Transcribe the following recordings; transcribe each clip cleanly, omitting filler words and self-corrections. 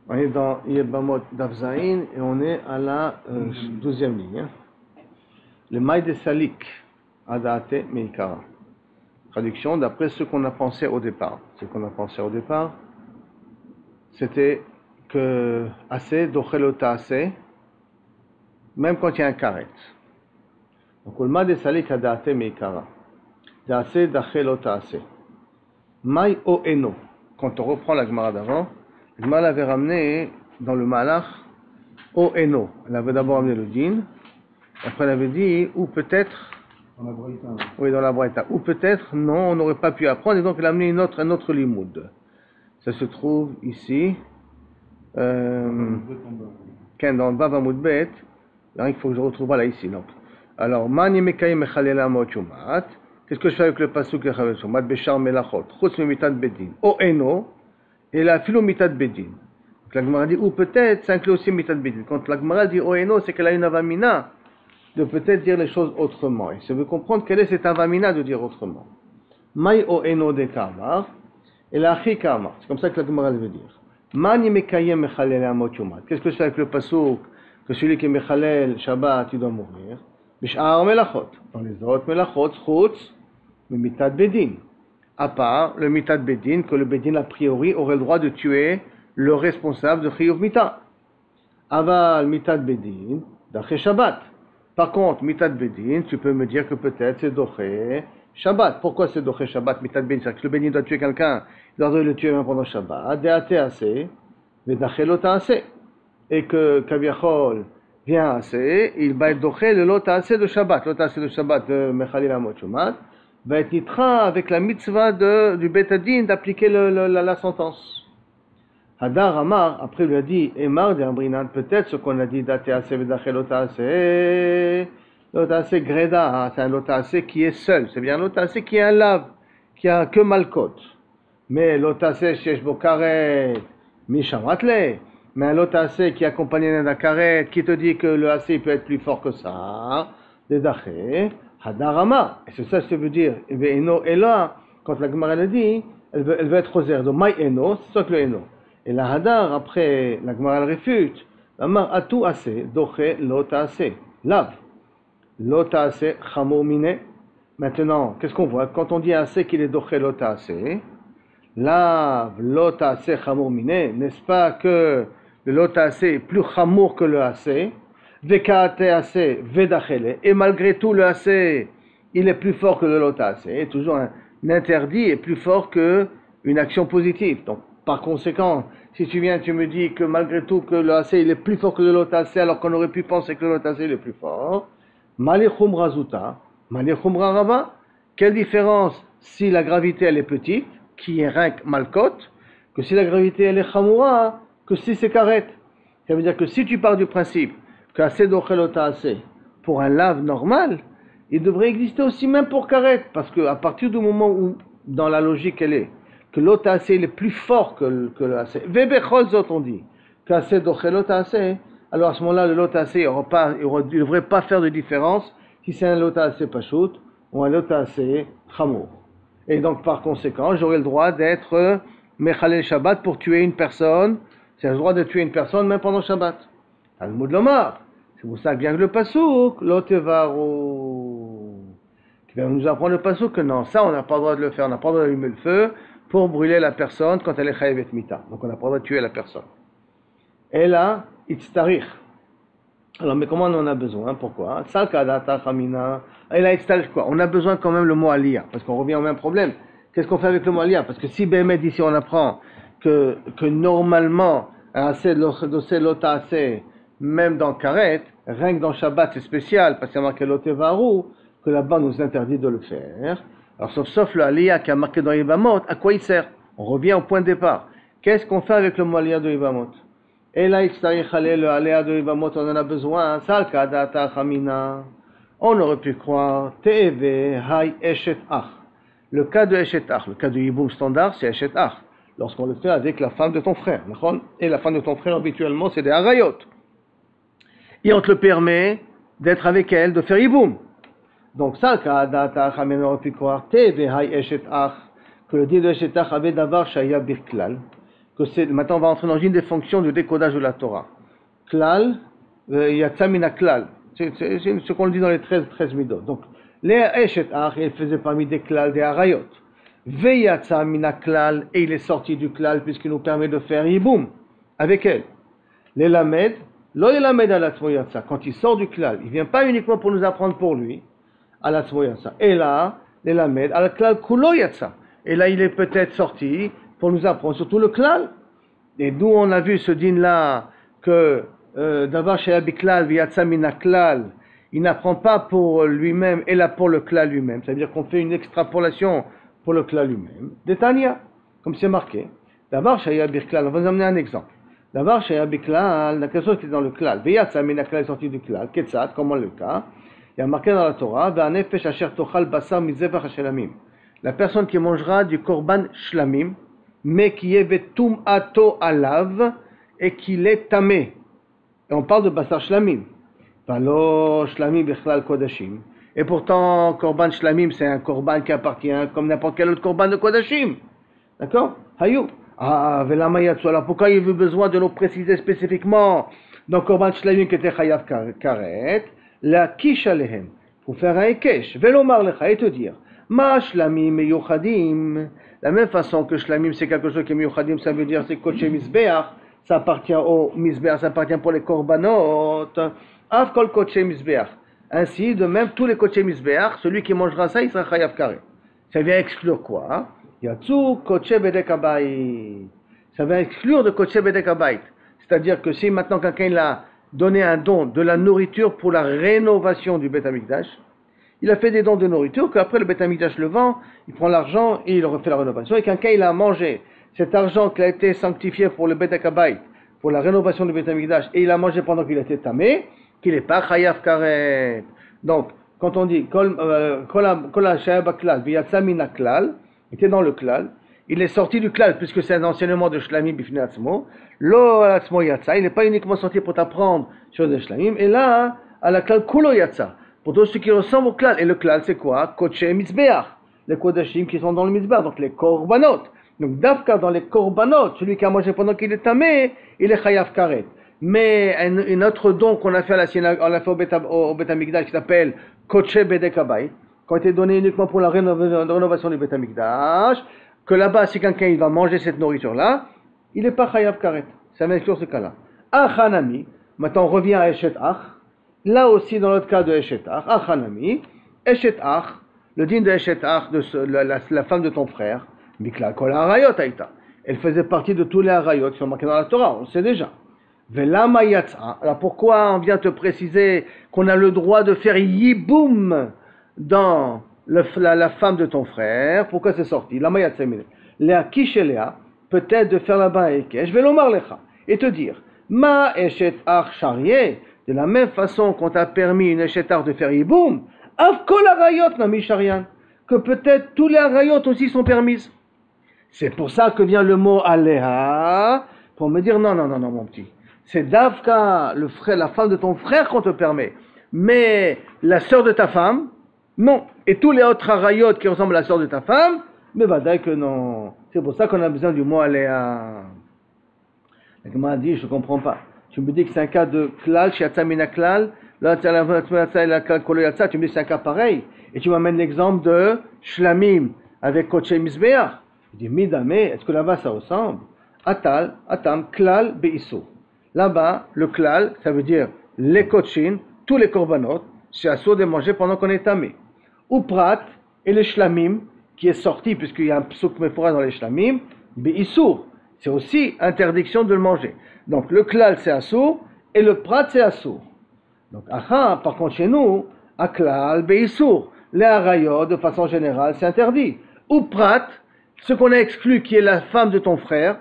On est dans Yebamot Davzaïn et on est à la 12e ligne. Hein. Le Maï de Salik, Adate Meikara. Traduction d'après ce qu'on a pensé au départ. Ce qu'on a pensé au départ, c'était que assez, dochelota assez, même quand il y a un karet. Donc le Maï de Salik, Adate Meikara. Assez, dochelota assez. Maï o eno. Quand on reprend la Gemara d'avant, la Gemara l'avait ramené dans le Malach o eno. Elle avait d'abord amené le din, après elle avait dit, ou peut-être, dans la Braïta. Oui, dans la Braïta, ou peut-être, non, on n'aurait pas pu apprendre, et donc elle a amené un autre limoud. Ça se trouve ici, dans le Bava Moudbet, il faut que je retrouve, voilà ici. Donc. Alors, Mani Mekayim Mechalela Mochumat. Qu'est-ce que je fais avec le pasuk de Chavel Shumat Beshar Melachot, Chutz Mitat Bedin, O Eno, et la Philo Mitat Bedin. Donc la Gemara dit, ou peut-être, ça inclut aussi Mitat Bedin. Quand la Gemara dit O Eno, c'est qu'elle a une avamina de peut-être dire les choses autrement. Et ça veut comprendre quelle est cette avamina de dire autrement. Mai O Eno de Kamar, et la Achi Kamar. C'est comme ça que la Gemara veut dire. Mani Mekayem Mechalel Amot Shumat. Qu'est-ce que je fais avec le pasuk que celui qui est Mechalel Shabbat, il doit mourir? Bishar Melachot. Dans les autres Melachot, Chutz, le Mitat Bedin. À part le Mitat Bedin, que le Bedin a priori aurait le droit de tuer le responsable de Chiyuv Mita. Aval Mitat Bedin, d'après Shabbat. Par contre, Mitat Bedin, tu peux me dire que peut-être c'est Doché Shabbat. Pourquoi c'est Doché Shabbat, Mitat Bedin? C'est-à-dire que le Bedin doit tuer quelqu'un, il doit le tuer même pendant Shabbat. Deate assez, Vedachelota assez. Et que Kaviachol vient assez, il va être Doché le Lota assez de Shabbat. Lota assez de Shabbat de Mechalil Amot Shumat. Va être nitra avec la mitzvah du Betadin d'appliquer la sentence. Hadar Amar, après il lui a dit, Emar de Ambrinad, peut-être ce qu'on a dit, Datease Vedachel Lotase, Lotase Greda, c'est un Lotase qui est seul, c'est bien un Lotase qui est un lave, qui a que Malkot. Mais Lotase Shesh Bokaret, Mishamatle, mais un Lotase qui est accompagné d'un karet, qui te dit que le AC peut être plus fort que ça, Dedaché, Hadarama, et c'est ça que ça veut dire. Et bien, Eno, et là, quand la Gemara l'a dit, elle veut être rosaire. Donc, Maï Eno, c'est ça que le Eno. Et la Hadar, après, la Gemara le réfute. La Mar Atu Ase, Doche, Lota Ase, Lave. Lota Ase, Chamor Mine. Maintenant, qu'est-ce qu'on voit? Quand on dit Ase qu'il est Doche, Lota Ase, Lave, Lota Ase, Chamor Mine, n'est-ce pas que le Lota Ase est plus Chamor que le Ase? Vekate assez, vedachele, et malgré tout le assez, il est plus fort que le lota assez. Toujours un interdit est plus fort qu'une action positive. Donc, par conséquent, si tu viens, tu me dis que malgré tout que le assez il est plus fort que le lota assez, alors qu'on aurait pu penser que le lota assez est le plus fort. Malichum razuta, malichum rarava. Quelle différence si la gravité elle est petite, qui est rank malkot, que si la gravité elle est chamoura, que si c'est karet. Ça veut dire que si tu pars du principe qu'assez d'ochelota assez pour un lave normal, il devrait exister aussi même pour karet, parce qu'à partir du moment où, dans la logique elle est, que l'ota assez est plus fort que le assez, vebechol zot on dit, qu'assez d'ochelota assez, alors à ce moment-là le lota assez il ne devrait pas faire de différence si c'est un lota assez pachout ou un lota assez chamour. Et donc par conséquent, j'aurai le droit d'être mechalel Shabbat pour tuer une personne, c'est le droit de tuer une personne même pendant Shabbat. Talmud Lomar. C'est pour ça que vient le pasouk, l'otevaru, qui vient nous apprendre le pasouk que non, ça on n'a pas le droit de le faire, on n'a pas le droit d'allumer le feu pour brûler la personne quand elle est chayevet mita. Donc on n'a pas le droit de tuer la personne. Et là, itztarich. Alors mais comment on en a besoin? Pourquoi? Salkadata chamina. Et là, itztarich quoi? On a besoin quand même le mot aliyah, parce qu'on revient au même problème. Qu'est-ce qu'on fait avec le mot aliyah? Parce que si Béhémet ici on apprend que normalement, un assez de lota assez, même dans Karet, rien que dans Shabbat c'est spécial, parce qu'il y a marqué l'otevaru, que là-bas nous interdit de le faire. Alors sauf le aliyah qui a marqué dans Yibamot, à quoi il sert? On revient au point de départ. Qu'est-ce qu'on fait avec le mot aliyah de Yibamot? Et là, le aliyah de Yibamot, on en a besoin. Salka data chamina. On aurait pu croire, te'eve hay eshet ach. Le cas de eshet ach, le cas de Yiboum standard, c'est eshet ach. Lorsqu'on le fait avec la femme de ton frère. Et la femme de ton frère, habituellement, c'est des harayot. Et on te le permet d'être avec elle, de faire Yiboum. Donc ça, on aurait pu croire, que le dit de Eshet Ach avait d'avoir Shaya Birklal, que c'est, maintenant on va entrer dans une des fonctions du décodage de la Torah. Klal, yatsa mina klal. C'est ce qu'on dit dans les 13 midot. Donc, les Eshet Ach, il faisait parmi des klal, des harayot. Veyatsa mina klal, et il est sorti du klal puisqu'il nous permet de faire yiboum avec elle. Les lamed, lo lamed à la tzmoyatsa. Quand il sort du klal, il vient pas uniquement pour nous apprendre pour lui, à la tzmoyatsa. Et là, les lamed, à la klal kulo yatsa. Et là, il est peut-être sorti pour nous apprendre surtout le klal. Et d'où on a vu ce din-là, que d'abord chez Abiklal, v'yatsa mina klal, il n'apprend pas pour lui-même et là pour le klal lui-même. C'est-à-dire qu'on fait une extrapolation pour le klal lui-même. Détania, comme c'est marqué. D'abord chez Abiklal, on va vous amener un exemple. D'abord chez Abiklal, la question qui est dans le klal. V'yatsa mina klal est sorti du klal. Ketzat, comment le cas? Il y a marqué dans la Torah, v'anefesh asher tochal basar mizevach hashelamim. La personne qui mangera du korban shlamim, mais qui est vetum ato alav, et qu'il est tamé. Et on parle de basar shlamim. Valo shlamim bichlal kodashim. Et pourtant, korban shlamim, c'est un korban qui appartient comme n'importe quel autre korban de kodashim. D'accord? Hayou. Ah, velama yatsu. Alors pourquoi il y a eu besoin de nous préciser spécifiquement dans korban shlamim qui était chayav karet, la kish alehem, pour faire un kesh. Velomar lecha, et te dire, ma shlamim et yochadim. La même façon que shlamim, c'est quelque chose qui est yochadim, ça veut dire c'est koché misbeach. Ça appartient au misbeach, ça appartient pour les korbanot. Av kol koché misbeach. Ainsi, de même, tous les koché misbeach, celui qui mangera ça, il sera chayav karet. Ça vient exclure quoi? Yatsu koché bedek habayit. Ça vient exclure de koché bedek habayit. C'est-à-dire que si maintenant quelqu'un il a donné un don de la nourriture pour la rénovation du Beth Amikdash, il a fait des dons de nourriture, qu'après le Beth Amikdash le vend, il prend l'argent et il refait la rénovation. Et quelqu'un il a mangé cet argent qui a été sanctifié pour le Beth Akabayit, pour la rénovation du Beth Amikdash, et il a mangé pendant qu'il était tamé, qu'il n'est pas chayav karet. Donc, quand on dit kol shayab klal v'yatsa mina klal, il était dans le klal, il est sorti du klal puisque c'est un enseignement de shlamim bifnei atzmo. Lo atzmo yatsa, il n'est pas uniquement sorti pour t'apprendre sur des shlamim. Et là, à la klal kulo yatsa, pour tous ceux qui ressemblent au klal. Et le klal c'est quoi? Koché mizbeach, les kodashim qui sont dans le mizbeach, donc les korbanot. Donc dafka dans les korbanot, celui qui a mangé pendant qu'il est tamé, il est chayav karet. Mais un autre don qu'on a fait à la synagogue, on l'a fait au Beth Amikdash qui s'appelle koché bedek habayit, qui a été donné uniquement pour la rénovation du Beth Amikdash, que là-bas si quelqu'un il va manger cette nourriture-là, il n'est pas chayav karet. Ça m'exclure ce cas-là. Achanami, maintenant on revient à Eshet Ach. Là aussi dans l'autre cas de Eshet Ach, Achanami, Eshet Ach, le din de Eshet Ach, de la femme de ton frère, Mikla kol harayot aïta. Elle faisait partie de tous les harayot qui sont marqués dans la Torah, on le sait déjà. Velama yatsa. Alors pourquoi on vient te préciser qu'on a le droit de faire yiboum dans la femme de ton frère? Pourquoi c'est sorti? Lama yatsa mine. Léa kishelea, peut-être de faire là-bas et je vais l'omar lecha. Et te dire, ma eshet ach charié, de la même façon qu'on t'a permis une eshet ach de faire yiboum, av kol harayot nami sharian, que peut-être tous les harayot aussi sont permises. C'est pour ça que vient le mot aléha, pour me dire non, mon petit. C'est Davka, le frère, la femme de ton frère qu'on te permet. Mais la sœur de ta femme, non. Et tous les autres harayot qui ressemblent à la sœur de ta femme, mais vadaï que non. C'est pour ça qu'on a besoin du mot aléha. La Gemara a dit, je ne comprends pas. Tu me dis que c'est un cas de klal, shiatsa mina klal, là, tu me dis que c'est un cas pareil. Et tu m'amènes l'exemple de shlamim avec koché misbeach. Je dis, midame, est-ce que là-bas ça ressemble? Atam, klal, beisou. Là-bas, le klal, ça veut dire les kochim, tous les korbanot, c'est assourd de manger pendant qu'on est tamé. Ou prat, et les shlamim, qui est sorti, puisqu'il y a un psouk mephora dans les shlamim, beisou. C'est aussi interdiction de le manger. Donc le klal c'est assourd, et le prat c'est assourd. Donc, par contre chez nous, aklal, beisou. Les harayot, de façon générale, c'est interdit. Ou prat, ce qu'on a exclu, qui est la femme de ton frère,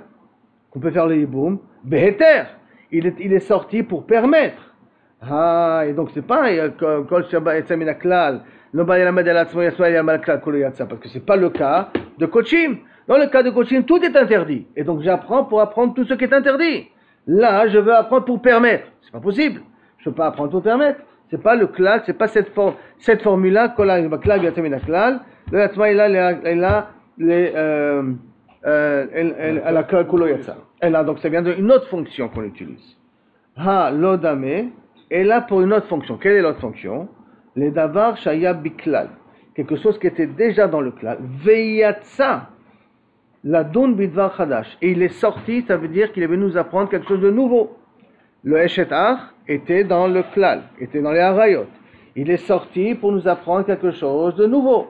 qu'on peut faire le hiboum, beheter, il est sorti pour permettre. Et donc c'est pas kol shabbat etzem min haklal, lo ba yelamed el atzmo yaswa yamal klal kol yatsa, parce que c'est pas le cas de kochim. Dans le cas de kochim, tout est interdit. Et donc j'apprends pour apprendre tout ce qui est interdit. Là, je veux apprendre pour permettre. C'est pas possible. Je peux pas apprendre pour permettre. C'est pas le klal, c'est pas cette formule-là, kol klal yatzem min haklal, le yatzma il a les elle a kulo yatsa. Elle a, donc ça vient d'une autre fonction qu'on utilise. Ha lodame est là pour une autre fonction. Quelle est l'autre fonction? Les davar shaya biklal. Quelque chose qui était déjà dans le klal. Veyatsa la don bidvar chadash. Et il est sorti, ça veut dire qu'il est venu nous apprendre quelque chose de nouveau. Le eshetach était dans le klal, était dans les harayot. Il est sorti pour nous apprendre quelque chose de nouveau.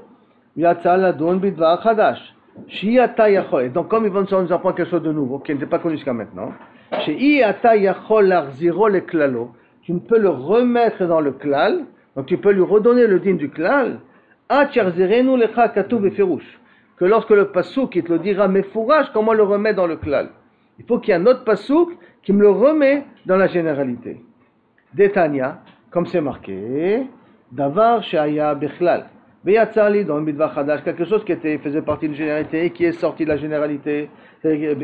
Yatsa la don bidvar chadash. Shiata yachol. Et donc comme il va nous apprendre quelque chose de nouveau, qui n'était pas connu jusqu'à maintenant, Shiata yachol larziro le klalo. Tu ne peux le remettre dans le klal, donc tu peux lui redonner le din du klal, que lorsque le pasouk il te le dira mefourage, comment le remettre dans le klal. Il faut qu'il y ait un autre pasouk qui me le remet dans la généralité. Detania, comme c'est marqué, davar she'aya bichlal, veyatzali dans bidvar chadash, quelque chose qui faisait partie de la généralité et qui est sorti de la généralité. Tu ne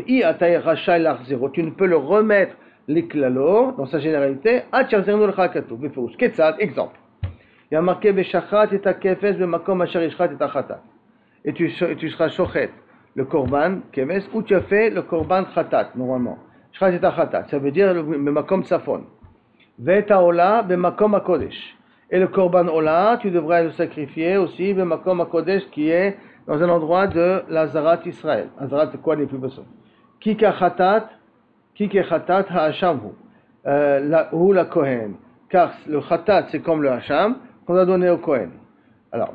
peux le remettre les klalo dans sa généralité. Exemple. Il y a marqué Beshachat et Kefes Bemakom Asher Ishchat et Chatat. Et tu seras shochet, le korban Kefes, où tu as fait le korban Chatat, normalement. Ishchat et Chatat, ça veut dire Bemakom Safon. Veta Ola Bemakom Akodesh. Et le korban Ola, tu devrais le sacrifier aussi Bemakom Akodesh, qui est dans un endroit de la Zarat Israël. La Zarat, c'est quoi les plus besoins? Kika Chatat Ha'ashamhu. Ou la Kohen. Car le Chatat, c'est comme le Hacham, qu'on a donné au Kohen. Alors,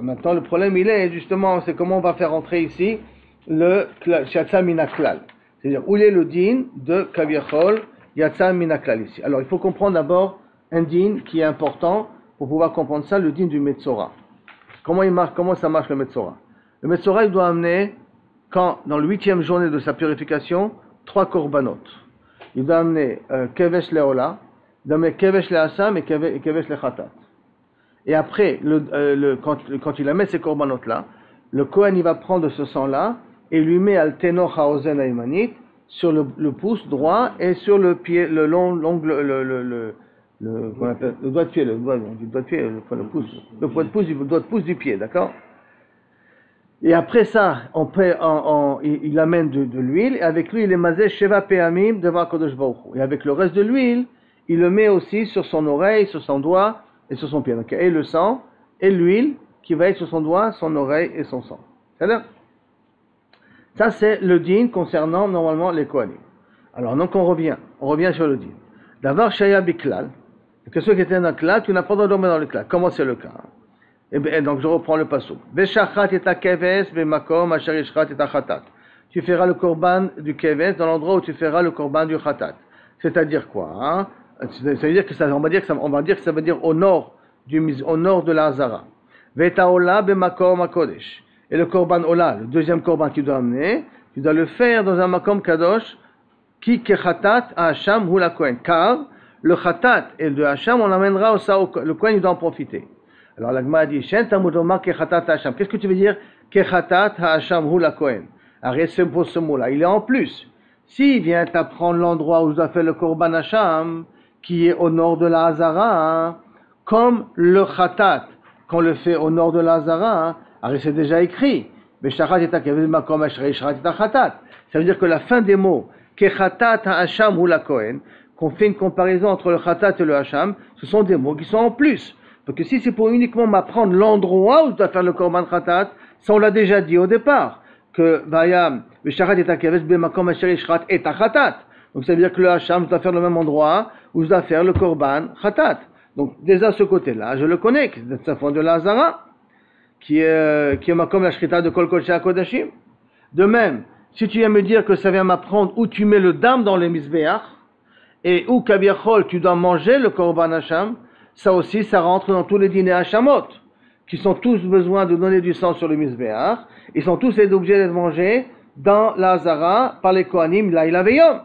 maintenant, le problème, il est justement, c'est comment on va faire entrer ici le Yatsa Minaklal. C'est-à-dire, où est le din de Kaviachol Yatsa Minaklal ici. Alors, il faut comprendre d'abord un din qui est important pour pouvoir comprendre ça, le din du Metzora. Comment ça marche le Metzora? Le Metzora, il doit amener, dans le 8e journée de sa purification, 3 korbanot. Il doit amener Kevesh Leola, il doit amener Kevesh Le'asam et Kevesh Le'chatat. Et après, quand il amène ces korbanot-là, le Kohen il va prendre ce sang-là et lui met al tenor haozen aymanit sur le pouce droit et sur le pied, le doigt de pied, le doigt de pouce du pied, d'accord? Et après ça, il amène de l'huile, et avec lui, il est mazé sheva pe'amim devant Kodesh Baruch Hu. Et avec le reste de l'huile, il le met aussi sur son oreille, sur son doigt et sur son pied. Donc, et le sang et l'huile qui va être sur son doigt, son oreille et son sang. C'est-à-dire, ça c'est le din concernant normalement les Kohanim. Alors, donc on revient sur le din. D'avoir shaya biklal, que ceux qui étaient dans le klal, tu n'as pas le droit de dormir dans le klal. Comment c'est le cas? Et donc je reprends le passouk. Veshachat et ta keves, bemakom, asher ishchat et ta chatat. Tu feras le korban du keves dans l'endroit où tu feras le korban du chatat. C'est-à-dire quoi, hein? Ça veut dire que ça, on va dire que ça veut dire au nord de la Hazara. Veta ola bemakom akodesh. Et le korban ola, le deuxième korban que tu dois amener, tu dois le faire dans un makom kadosh, qui kechatat à Hacham ou la Kohen. Car le chatat et le Hacham, on l'amènera au sao, le Kohen il doit en profiter. Alors la Gemara dit, qu'est-ce que tu veux dire Kechatat ha'asham hu la Kohen. Arrête ce mot-là, il est en plus. S'il vient t'apprendre l'endroit où je dois faire le korban hacham, qui est au nord de la Hazara, hein, comme le chatat, qu'on le fait au nord de la Hazara, hein, arrête c'est déjà écrit. Ça veut dire que la fin des mots, Kechatat ha'asham hu la Kohen, qu'on fait une comparaison entre le chatat et le hacham, ce sont des mots qui sont en plus. Parce que si c'est pour uniquement m'apprendre l'endroit où je dois faire le korban khatat, ça on l'a déjà dit au départ, que vayam, v'shachat et takeves b'makom asher ishrat et khatat. Donc ça veut dire que le hacham, je dois faire le même endroit où je dois faire le korban khatat. Donc déjà ce côté-là, je le connais, c'est sa fond de la Hazara, qui est makom la shrita de kol kodesh kodashim. De même, si tu viens me dire que ça vient m'apprendre où tu mets le dam dans les misbeach, et où kaviachol tu dois manger le korban hacham, ça aussi, ça rentre dans tous les dîners Hachamot, qui sont tous besoin de donner du sang sur le Mizbeach. Ils sont tous obligés d'être mangés dans la Hazara par les Kohanim, là il avait yom.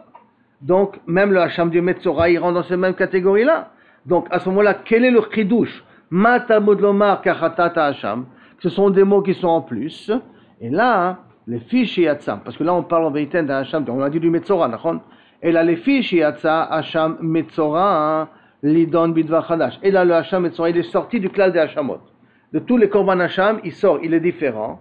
Donc, même le Hacham du Metzora, il rentre dans cette même catégorie-là. Donc, à ce moment-là, quel est le chidouche? Matamud lomar kachatat Hacham. Ce sont des mots qui sont en plus. Et là, les fiches Yatsam, parce que là, on parle en vérité d'un Hacham, on a dit du Metzora, d'accord? Et là, les fiches Yatsam, Hacham Metzora, hein, Lidon bidvar chadash. Et là, le Hacham il est sorti du klal des Hachamot. De tous les korban Hacham, il est différent.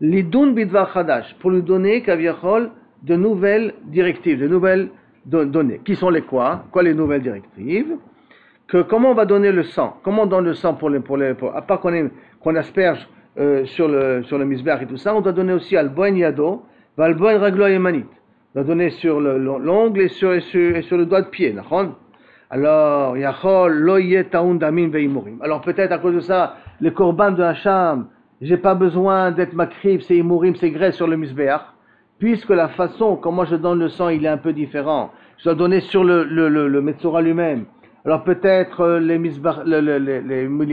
Lidun bidvar chadash, pour lui donner, kaviachol, de nouvelles directives, de nouvelles données. Qui sont les quoi? Quoi les nouvelles directives? Que comment on va donner le sang? Comment on donne le sang à part qu'on asperge sur le misbeach et tout ça, on doit donner aussi al boen yado, al boen raglo yemanit. On doit donner sur l'ongle et sur le doigt de pied. Alors, yachol lo yeh taoun damim veimurim. Alors peut-être à cause de ça, les korban de Hacham, j'ai pas besoin d'être makriv, c'est imurim, c'est graisse sur le misbeach, puisque la façon comment je donne le sang, il est un peu différent. Je dois donner sur le metzora lui-même. Alors peut-être les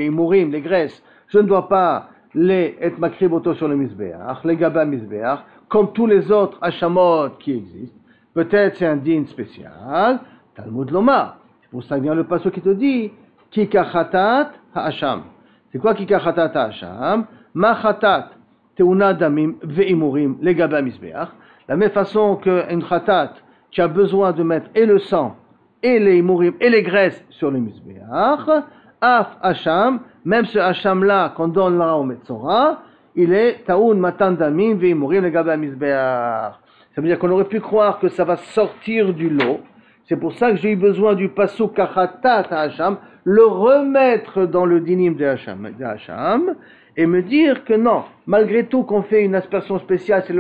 imurim, les graisses, je ne dois pas les être makriv auto sur le misbeach, les gaba misbeach, comme tous les autres hachamot qui existent. Peut-être c'est un din spécial, Talmud Lomar. C'est pour ça que vient le passage qui te dit, ki kachatat ha'asham. C'est quoi ki kachatat ha'asham? Ma chatat teuna damim ve'imurim les gaba misbeach. La même façon qu'une chatat, tu as besoin de mettre et le sang, et les imurim, et les graisses sur le misbeach, af hacham, même ce hacham là qu'on donne là au metzora, il est taoun matan damim ve'imurim les gaba misbeach. Ça veut dire qu'on aurait pu croire que ça va sortir du lot. C'est pour ça que j'ai eu besoin du pasuk kachatat hacham, le remettre dans le dinim de hacham, et me dire que non, malgré tout qu'on fait une aspersion spéciale chez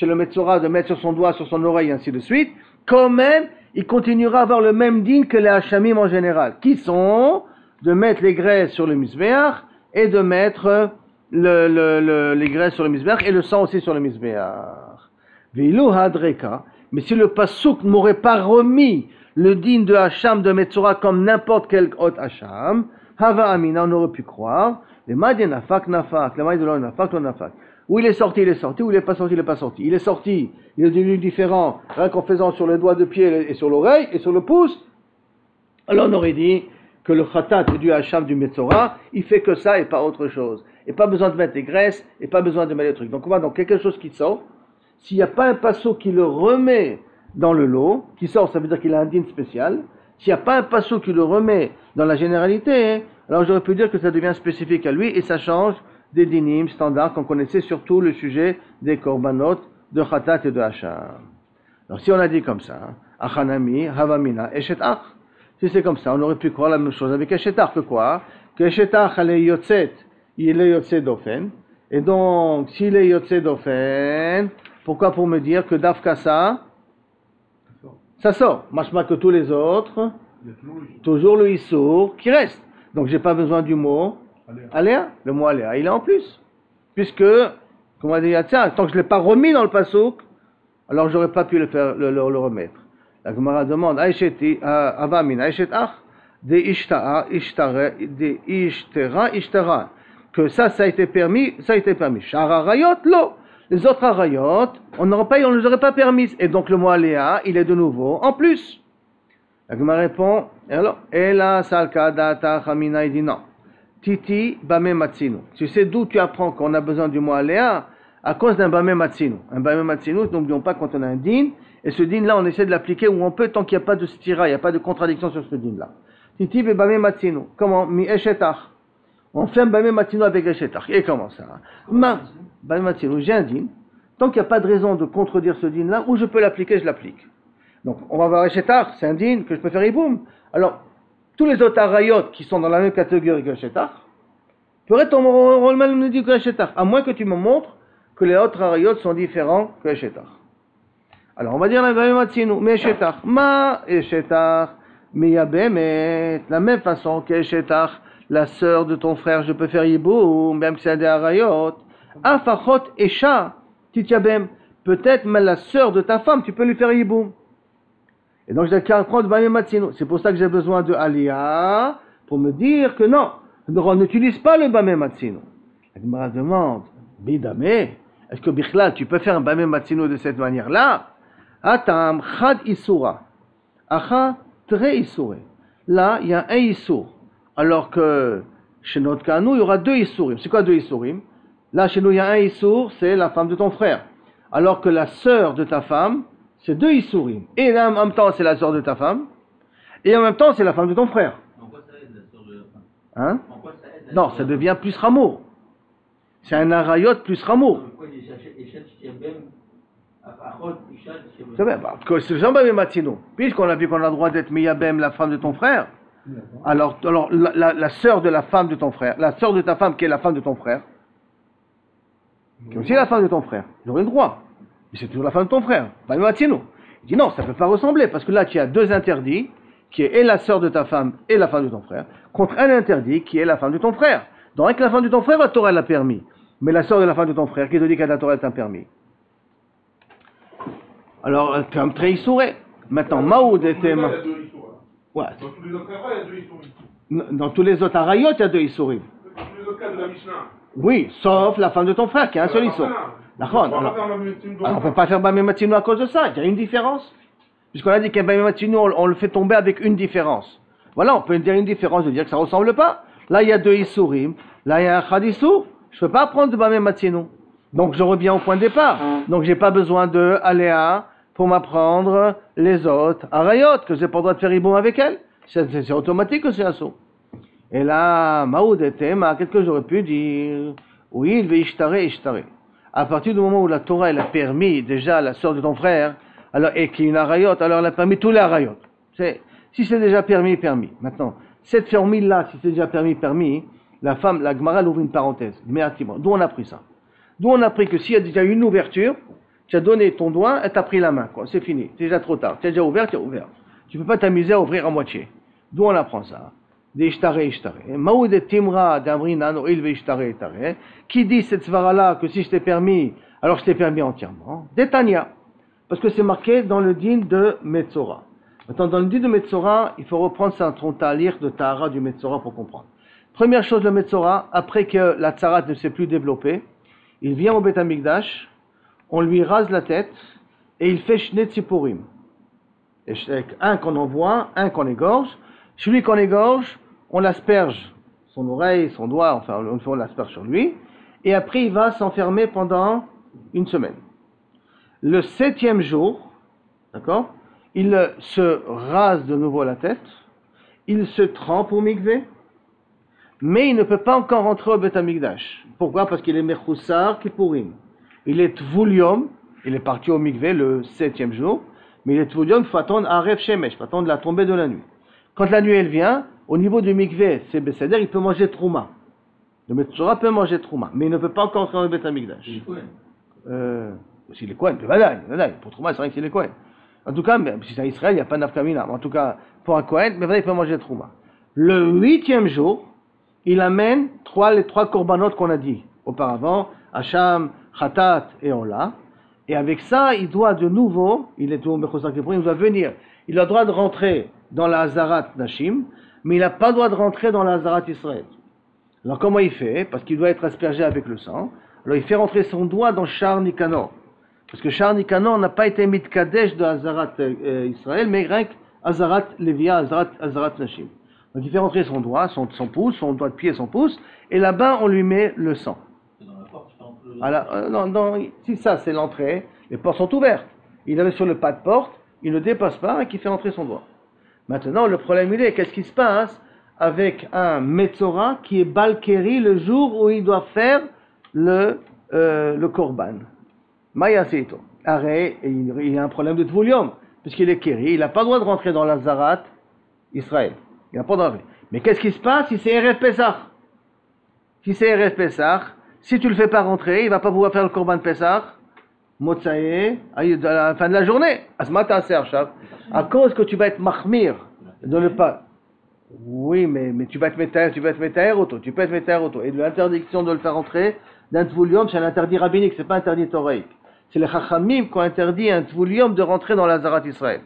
le metzora de mettre sur son doigt, sur son oreille, ainsi de suite, quand même, il continuera à avoir le même din que les hachamim en général, qui sont de mettre les graisses sur le misbeach et de mettre les graisses sur le misbeach et le sang aussi sur le misbeach. Veilu hadreka, mais si le pasuk m'aurait pas remis le din de hacham de metzora comme n'importe quel autre hacham, hava amina, on aurait pu croire, les madin nafak nafak, les madin lo nafak lo nafak. Où il est sorti, où il n'est pas sorti, il n'est pas sorti. Il est sorti, il est devenu différent, rien qu'en faisant sur les doigts de pied et sur l'oreille et sur le pouce. Alors on aurait dit que le khatat du hacham du metzora, il fait que ça et pas autre chose. Et pas besoin de mettre les graisses, et pas besoin de mettre les trucs. Donc on va dans quelque chose qui sort. S'il n'y a pas un passo qui le remet dans le lot, qui sort, ça veut dire qu'il a un din spécial. S'il n'y a pas un passo qui le remet dans la généralité, alors j'aurais pu dire que ça devient spécifique à lui et ça change des dinim standards qu'on connaissait, surtout le sujet des korbanot, de khatat et de hacham. Alors si on a dit comme ça, achanami, havamina, eshet ach. Si c'est comme ça, on aurait pu croire la même chose avec eshet ach que quoi? Que eshet ach, il est yotzet d'ofen. Et donc, s'il est yotzet d'ofen, pourquoi pour me dire que dafka ça sort. Machma que tous les autres, toujours le issour qui reste. Donc j'ai pas besoin du mot aléa. Le mot aléa, il est en plus. Puisque, comme on a dit, tiens, tant que je ne l'ai pas remis dans le pasuk, alors j'aurais pas pu le remettre. La Gemara demande, avamin, aïchet ach, de ishtara, que ça a été permis, Shara rayot, lo. Les autres arayot, on ne les aurait pas permis. Et donc le mot aléa, il est de nouveau en plus. La Gemara répond, alors, Ela salka data chamina, il dit non. Titi bame matzinu. Tu sais d'où tu apprends qu'on a besoin du mot aléa? À cause d'un bame matzinu. Un bame matzinu, n'oublions pas quand on a un din, et ce din là on essaie de l'appliquer où on peut tant qu'il n'y a pas de stira, il n'y a pas de contradiction sur ce din là. Titi bame matzinu. Comment? Mi eshetach. On fait un bame matzinu avec eshetach. Et comment ça? Bame matzinu, j'ai un din. Tant qu'il n'y a pas de raison de contredire ce din là, où je peux l'appliquer, je l'applique. Donc on va voir eshetach, c'est un din que je peux faire iboum. Alors, tous les autres arayot qui sont dans la même catégorie que eshetach, pourraient ton rôle même dire que eshetach, à moins que tu me montres que les autres arayot sont différents que eshetach. Alors on va dire la bame matzinu, mais eshetach, ma eshetach, miyabemet, la même façon que eshetach, la sœur de ton frère, je peux faire yiboum, même si c'est des arayot. Afachot esha, tityabem, peut-être même la sœur de ta femme, tu peux lui faire yiboum. Et donc je dois apprendre bame matzinu. C'est pour ça que j'ai besoin de aliyah, pour me dire que non, on n'utilise pas le bame matzinu. La Gemara demande, bidame, est-ce que bichlal, tu peux faire un bame matzinu de cette manière-là? Atam chad isura, acha tre isure. Là, il y a un isur. Alors que chez notre cas, nous, il y aura deux isurim. C'est quoi deux isurim? Là, chez nous, il y a un isur, c'est la femme de ton frère. Alors que la sœur de ta femme, c'est deux isurim. Et là, en même temps, c'est la sœur de ta femme. Et en même temps, c'est la femme de ton frère. En quoi ça aide la sœur de la femme? Hein? En quoi ça aide Non, ça devient plus ramour. C'est un arayot plus ramour. C'est vrai, c'est le Jambam et Matino. Puisqu'on a vu qu'on a le droit d'être Miyabem, la femme de ton frère, alors la sœur de la femme de ton frère, la sœur de ta femme qui est la femme de ton frère, qui est aussi la femme de ton frère, ils auraient le droit. Mais c'est toujours la femme de ton frère, pas le Matino. Il dit non, ça ne peut pas ressembler, parce que là tu as deux interdits, qui est et la sœur de ta femme et la femme de ton frère, contre un interdit qui est la femme de ton frère. Donc avec la femme de ton frère, la Torah l'a permis. Mais la sœur de la femme de ton frère, qui te dit qu'à la Torah elle t'a permis. Alors, tu as un très issouré. Maintenant, Maoud était... Ouais. Dans tous les autres cas, il y a deux issourés. Dans tous les autres arayot, il y a deux issourés. Dans tous les autres cas de la Mishnah. Oui, sauf la femme de ton frère, qui a un seul issour. On ne peut pas faire Bamé Matino à cause de ça. Il y a une différence. Puisqu'on a dit qu'un Bamé Matino, on le fait tomber avec une différence. Voilà, on peut dire une différence, de dire que ça ne ressemble pas. Là, il y a deux issourim. Là, il y a un chadissou. Je ne peux pas prendre de Bamé Matino. Donc je reviens au point de départ. Donc j'ai pas besoin de Aléa pour m'apprendre les autres arayot, que j'ai pas le droit de faire Iboum avec elle. C'est automatique que c'est un saut. Et là, Maoud était, qu'est-ce que j'aurais pu dire? Oui, il va ishtare. À partir du moment où la Torah elle a permis déjà à la sœur de ton frère, alors, et qu'il y a une arayot, alors elle a permis tous les arayot. Si c'est déjà permis. Maintenant, cette formule-là, si c'est déjà permis, la femme, la Gemara, elle ouvre une parenthèse. D'où on a pris ça? D'où on a appris que s'il y a déjà une ouverture, tu as donné ton doigt, elle t'a pris la main, quoi. C'est fini, c'est déjà trop tard. Tu as déjà ouvert, tu as ouvert. Tu ne peux pas t'amuser à ouvrir à moitié. D'où on apprend ça? Des ishtare. Maoud et Timra d'Amrinan, il ve ishtare. Qui dit cette svara-là que si je t'ai permis, alors je t'ai permis entièrement? Détania. Parce que c'est marqué dans le din de Metzora. Maintenant, dans le din de Metzora, il faut reprendre son talir de Tahara du Metzora pour comprendre. Première chose, le Metzora, après que la tsarat ne s'est plus développée, il vient au Beth Amikdash, on lui rase la tête et il fait Shne Tziporim. Un qu'on envoie, un qu'on égorge. Celui qu'on égorge, on l'asperge, son oreille, son doigt, enfin on l'asperge sur lui. Et après il va s'enfermer pendant une semaine. Le 7e jour, d'accord, il se rase de nouveau la tête, il se trempe au mikvé, mais il ne peut pas encore rentrer au Beth Amikdash. Pourquoi? Parce qu'il est Mechoussar Kippourim. Il est Tvoulium, il est parti au mikvé le 7e jour, mais il est Tvoulium, il faut attendre Aref Shemesh, il faut attendre la tombée de la nuit. Quand la nuit elle vient, au niveau du mikvé, c'est Besséder, il peut manger Trouma. Le Metzora peut manger Trouma, mais il ne peut pas encore entrer dans le Beth Amikdash. S'il est Kohen, pour Trouma, c'est vrai que c'est les Kohen. En tout cas, si c'est à Israël, il n'y a pas d'Afkamina. En tout cas, pour un Kohen, mais il peut manger Trouma. Le 8e jour, il amène les trois korbanot qu'on a dit auparavant, Hacham, Khatat et Ola. Et avec ça, il doit de nouveau, il est toujours Mechoussar Kippourim, il doit venir. Il a le droit de rentrer dans la Hazarat Nashim, mais il n'a pas le droit de rentrer dans la Hazarat Israël. Alors comment il fait? Parce qu'il doit être aspergé avec le sang. Alors il fait rentrer son doigt dans Shar Nikanor. Parce que Shar Nikanor n'a pas été mitkadesh de Hazarat Israël, mais rien que Hazarat Levia, Hazarat Nashim. Donc il fait rentrer son doigt, son pouce, son doigt de pied et son pouce, et là-bas on lui met le sang. Si ça c'est l'entrée, les portes sont ouvertes. Il avait sur le pas de porte, il ne dépasse pas et qui fait rentrer son doigt. Maintenant le problème il est, qu'est-ce qui se passe avec un Metzora qui est Balkeri le jour où il doit faire le Korban? Maya Seito. Arrêt, il y a un problème de Tvoulium, puisqu'il est Keri, il n'a pas le droit de rentrer dans la Zarat Israël. Il n'a pas le droit. Mais qu'est-ce qui se passe si c'est Erev Pesach? Si c'est Erev Pesach, si tu ne le fais pas rentrer, il ne va pas pouvoir faire le Korban Pesach, Motsaye, à la fin de la journée. Asmata Serchav. À cause que tu vas être Mahmir, de ne pas. Oui, mais tu vas être Metaher auto. Tu peux être Metaher auto. Et l'interdiction de le faire rentrer d'un Tvoulium, c'est un interdit rabbinique, c'est pas un interdit toraïque. C'est les Chachamim qui ont interdit un Tvoulium de rentrer dans la Zarat Israël.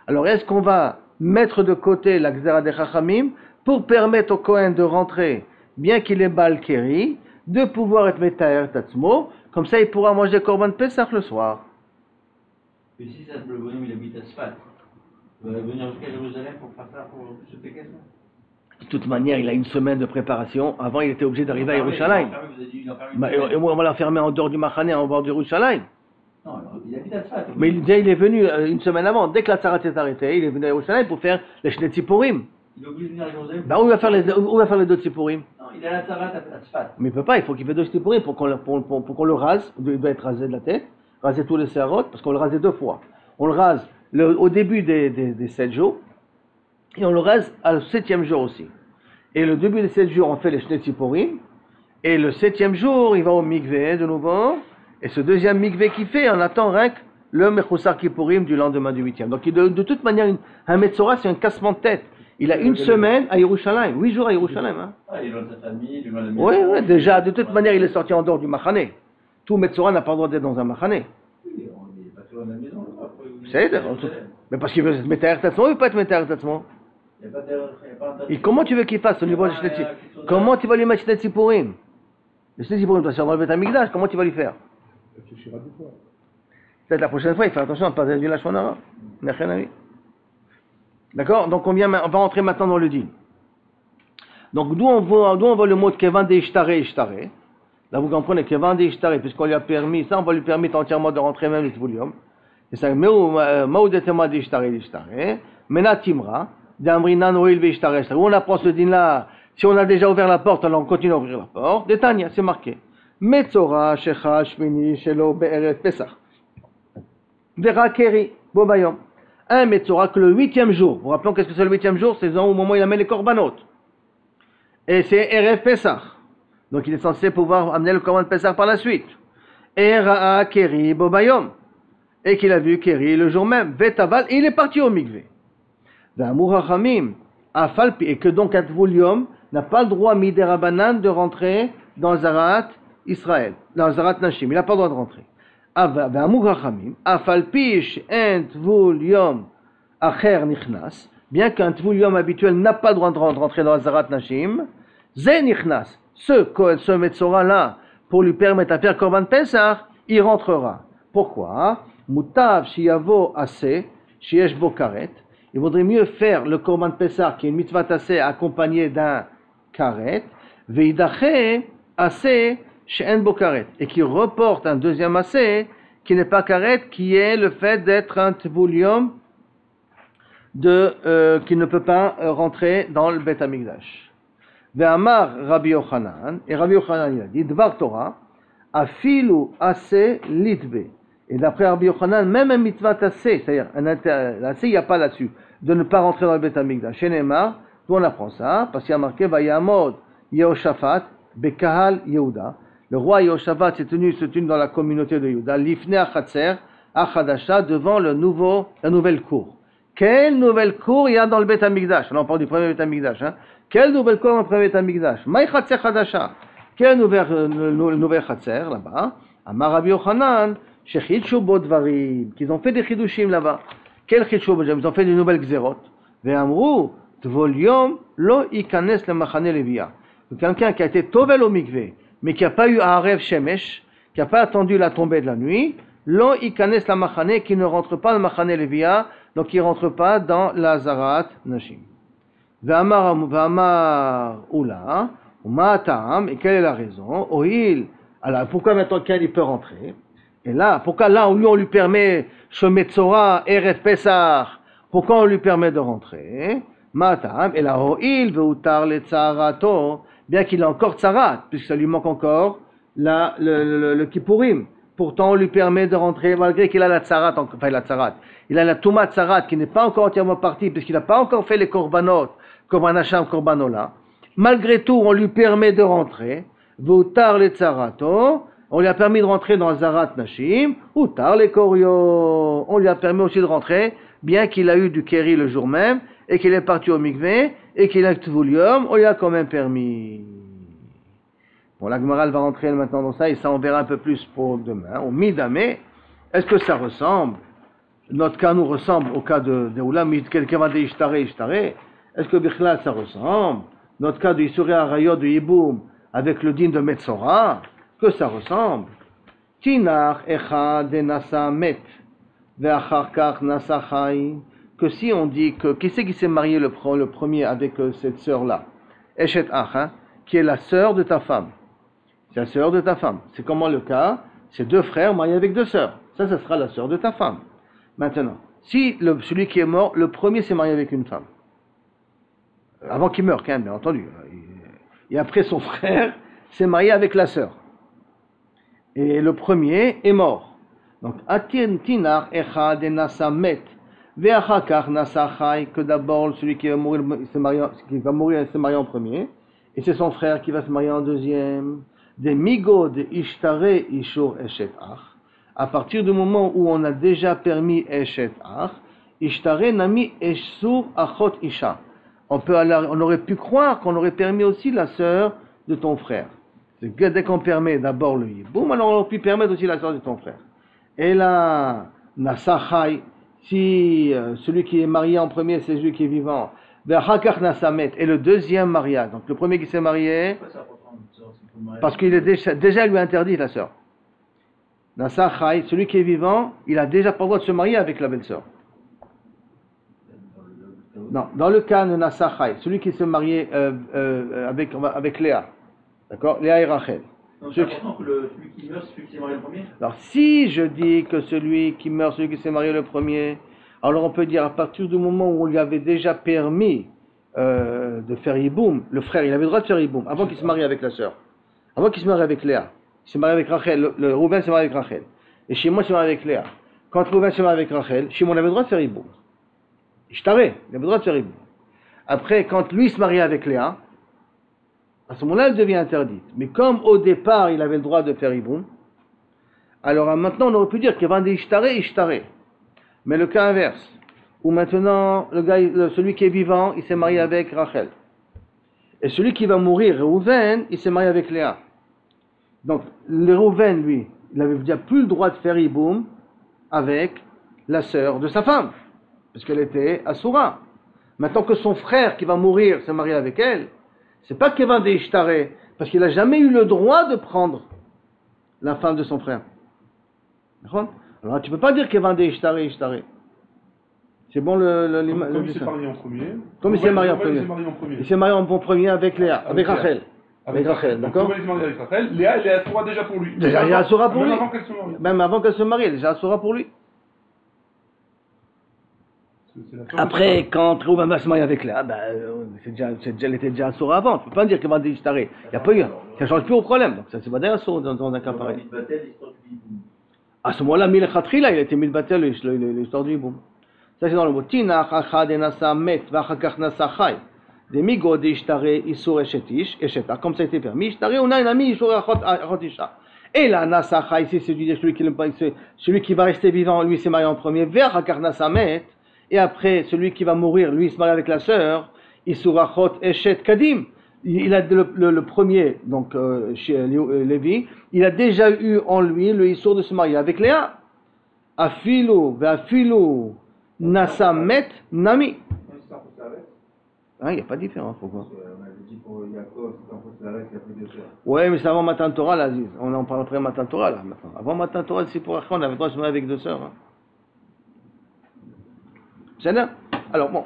Alors est-ce qu'on va mettre de côté la Xéra des Chachamim pour permettre au Kohen de rentrer, bien qu'il est Balkeri, de pouvoir être Metaher Tatzmo, comme ça il pourra manger Korban Pesach le soir. Et si ça, le bonhomme il habite à Sfat, il va venir jusqu'à Jérusalem pour faire ça, pour se péquer ça? De toute manière, il a une semaine de préparation. Avant, il était obligé d'arriver à Yerushalayim. Et on va l'enfermer en dehors du Machané, en bord du Yerushalayim. Non, il habite à Sfat. Mais il est venu une semaine avant. Dès que la Tzarat est arrêtée, il est venu à Yerushalayim pour faire les Shne Tziporim. Il est obligé de venir à Jérusalem. Où il va faire les deux Tziporim? Non, il a la tzarat à Tzfat. Mais il peut pas, il faut qu'il fait 2 Yom pour qu'on le rase. Il doit être rasé de la tête, raser tous les séarotes, parce qu'on le rasait 2 fois. On le rase au début des 7 jours, et on le rase au 7e jour aussi. Et le début des 7 jours, on fait les Shnei Tziporim, et le 7e jour, il va au mikvé de nouveau, et ce deuxième mikvé qu'il fait, on attend rien que le Mechoussar Kippurim du lendemain du 8e. Donc de toute manière, un Metzora, c'est un cassement de tête. Il a une semaine à Yerushalayim, 8 jours à Yerushalayim. Hein. Ah, il est loin de sa famille, il est loin de la maison. Oui, déjà, de toute manière, il est sorti en dehors du Machané. Tout Metzora n'a pas le droit d'être dans un Machané. Oui, il n'est pas très loin de la maison. C'est mais parce qu'il veut se mettre à Tatzmo, il veut pas être mettre à Tatzmo. Il n'y a pas Et comment tu veux qu'il fasse au niveau de Shnei Tziporim? Comment tu vas lui mettre Shnei Tziporim? Le Shnei Tziporim doit se faire dans le Beth Amikdash, comment tu vas lui faire? Peut-être la prochaine fois, il fait attention à ne pas dire du Lashon Hara. D'accord? Donc on va rentrer maintenant dans le din. Donc d'où on voit le mot de Kevan de Ishtare, Ishtare. Là vous comprenez, Kevan de Ishtare, puisqu'on lui a permis, ça on va lui permettre entièrement de rentrer même le Tvoulium. Et ça, Maoudetema de Ishtare, Ishtare. Menatimra, d'Amrinan Oil ve Ishtare. Où on apprend ce din là, si on a déjà ouvert la porte, alors on continue à ouvrir la porte. Détania, c'est marqué. Metzora, Shecha, Shmini, Shelo, Be'eret, Pesach. Vera Keri, Bobayom. Un Metzora que le 8e jour. Vous rappelez qu'est-ce que c'est le 8e jour? C'est au moment où il amène les korbanot. Et c'est Erev Pesach. Donc il est censé pouvoir amener le korban de Pesach par la suite. Era Keri, Bobayom. Et qu'il a vu Keri le jour même. Vetaval, et il est parti au mikvé. V'amur hachamim, afalpi, et que donc un Tvoulium n'a pas le droit, miderabanan, de rentrer dans Zarat Israël, dans Zarat Nashim. Il n'a pas le droit de rentrer. V'amur hachamim, afalpi, she'en Tvoulium acher nichnas, bien qu'un Tvoulium habituel n'a pas le droit de rentrer dans Zarat Nashim, ze nichnas, ce Metzora là, pour lui permettre à faire Korban Pesach, il rentrera. Pourquoi? Mutav shiyavo ase, sheyesh bo karet. Il vaudrait mieux faire le Korban Pesach, qui est une mitzvah tassé accompagné d'un karet, veidache ase she'en bo karet, et qui reporte un deuxième ase qui n'est pas karet, qui est le fait d'être un tvoulium qui ne peut pas rentrer dans le Beth Amikdash. Ve'amar Rabbi Yochanan, et Rabbi Yochanan il a dit, Dvar Torah, afilu ase litbe. Et d'après Rabbi Yochanan, même un mitzvah tassé, c'est-à-dire un assez, il n'y a pas là-dessus, de ne pas rentrer dans le Beth Amikdash. Chez Neymar, d'où on apprend ça, parce qu'il y a marqué, Vayamod Yehoshaphat, Bekahal Yehuda. Le roi Yehoshaphat s'est tenu dans la communauté de Yehuda, Lifne Achatzer, Achadasha, devant la nouvelle cour. Quelle nouvelle cour il y a dans le Beth Amikdash? On parle du premier Beth Amikdash. Hein? Quelle nouvelle cour dans le premier Beth Amikdash? Maï Chatzer Chadasha. Quelle nouvelle Chatzer là-bas? Amar Rabbi Yochanan, Shechidshu Bodvarim, qu'ils ont fait des chidushim là-bas. Quel chidshu Bodvarim? Ils ont fait des nouvelles xérot. Ve'amru, Tvoliom, lo ikanes le machane levia. Quelqu'un qui a été tovel au mikvé, mais qui n'a pas eu Arev Shemesh, qui n'a pas attendu la tombée de la nuit, lo ikanes la machane, qui ne rentre pas dans le machane levia, donc il ne rentre pas dans la Zarat Nashim. Ve'amar Ula, Ma'atam, et quelle est la raison? Oil, alors pourquoi maintenant il peut rentrer? Et là, pourquoi là, on lui permet, Shemetzora, Erev Pesach, pourquoi on lui permet de rentrer? Ma'atam, et là, Oil, Ve'utar le Tzarato, bien qu'il a encore Tzarat, puisque ça lui manque encore le Kippurim. Pourtant, on lui permet de rentrer, malgré qu'il a la Tzarat, enfin la Tzarat. Il a la Touma Tzarat qui n'est pas encore entièrement partie, puisqu'il n'a pas encore fait les Korbanot, Korban Hacham, Korbanola. Malgré tout, on lui permet de rentrer. V'utar le Tzarato, on lui a permis de rentrer dans Zarat Nashim. Utar le Koryo, on lui a permis aussi de rentrer, bien qu'il a eu du Keri le jour même, et qu'il est parti au Mikvé, et qu'il a Tvoulium, on lui a quand même permis. Bon, la Gemara va rentrer maintenant dans ça, et ça on verra un peu plus pour demain. Au Midamé, est-ce que ça ressemble? Notre cas nous ressemble au cas de Oulam, quelqu'un va dire Ishtare. Est-ce que Bichlal ça ressemble? Notre cas de Issouré Arayot de Yiboum, avec le din de Metzora, que ça ressemble? Tinach Echa de Nasa Met, Ve'acharkach Nasa Chai, que si on dit que, qui c'est qui s'est marié le premier avec cette sœur-là? Eshet Ach, hein, qui est la sœur de ta femme. C'est la sœur de ta femme. C'est comment le cas? C'est 2 frères mariés avec 2 sœurs. Ça sera la sœur de ta femme. Maintenant, si celui qui est mort, le premier s'est marié avec une femme, avant qu'il meure, quand même, bien entendu. Et après, son frère s'est marié avec la sœur. Et le premier est mort. Donc, Atin Tinar Echad et Nasa Met. Ve'achakar Nasa Chai, que d'abord celui qui va mourir s'est marié en premier. Et c'est son frère qui va se marier en deuxième. Des Migo de Ishtare Ishur Eshet Ach. À partir du moment où on a déjà permis Eshet Ach, Ishtare Nami Eshur Achot Isha. On aurait pu croire qu'on aurait permis aussi la sœur de ton frère. C'est que dès qu'on permet d'abord le Yiboum, alors on aurait pu permettre aussi la sœur de ton frère. Et là, Nasachai, si celui qui est marié en premier, c'est celui qui est vivant, et le deuxième mariage, donc le premier qui s'est marié, parce qu'il est déjà lui interdit la sœur. Nasachai, celui qui est vivant, il a déjà pas le droit de se marier avec la belle-sœur. Non, dans le cas de Nasachai, celui qui s'est marié avec Léa, d'accord, Léa et Rachel. Donc c'est important que celui qui meurt, c'est celui qui s'est marié le premier. Alors si je dis que celui qui meurt, celui qui s'est marié le premier, alors on peut dire à partir du moment où on lui avait déjà permis de faire Yiboum, le frère, il avait le droit de faire Yiboum, avant qu'il se marie avec la sœur, avant qu'il se marie avec Léa. Il s'est marié avec Rachel, le Rouven s'est marié avec Rachel. Et Shimon s'est marié avec Léa. Quand Rouven s'est marié avec Rachel, Shimon avait le droit de faire Yiboum. Ishtaré, il avait le droit de faire Yiboum. Après, quand lui se marie avec Léa, à ce moment-là, elle devient interdite. Mais comme au départ, il avait le droit de faire Yiboum, alors maintenant, on aurait pu dire qu'il y avait des Ishtaré. Mais le cas inverse, où maintenant, celui qui est vivant, il s'est marié avec Rachel. Et celui qui va mourir, Reuven, il s'est marié avec Léa. Donc, le Reuven, lui, il n'avait déjà plus le droit de faire Yiboum avec la sœur de sa femme, parce qu'elle était Asura. Maintenant que son frère qui va mourir s'est marié avec elle, c'est pas qu'il va des Ishtaré, parce qu'il n'a jamais eu le droit de prendre la femme de son frère. Alors tu peux pas dire qu'il va des Ishtaré. C'est bon comme il s'est marié en premier. Comme il s'est marié en premier. Il s'est marié en premier avec Léa, avec Rachel. Avec Rachel, d'accord? Comme il s'est marié avec Rachel, Léa, elle est Asura déjà pour lui. Déjà, elle est Asura pour lui. Même avant qu'elle se marie. Elle est déjà Asura pour lui. Après, quand Reuven va se marier avec Léa, elle était déjà Asura avant. Tu ne peux pas dire qu'il va des Ishtaré. Il n'y a pas eu. Ça ne change plus au problème. Donc ça c'est pas d'ailleurs dans un cas pareil. À ce moment-là, Milchatrila, il était Milbatel, l'histoire du Yiboum. Ça c'est dans le mot Tinach, Achad et Nasa Met, Vachakach Nasa Chai. Des Migo de Ishtaré, Isur Eshetish, Esheta, comme ça a été permis. Ishtaré, on a un ami, Isur Achotisha. Et là, Nasa Chai, c'est celui qui va rester vivant, lui s'est marié en premier, Vachakach Nasa Met. Et après, celui qui va mourir, lui, il se marie avec la sœur, Isurachot Eshet Kadim. Il a le premier, donc chez Lévi, il a déjà eu en lui le Issour de se marier avec Léa. Afilu, Ve'afilu, Nasa Met, Nami. Il n'y a pas de différence, pourquoi? Oui, mais c'est avant Matan Torah, là, on en parle après Matan Torah, là, maintenant. Avant Matan Torah, c'est pour Achon, on avait le droit de se marier avec deux sœurs. C'est là. Alors bon,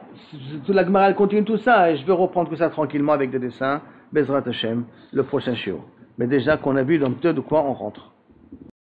la Gemara continue tout ça et je vais reprendre tout ça tranquillement avec des dessins, Bezrat Hashem, le prochain shiur. Mais déjà qu'on a vu dans peu de quoi on rentre.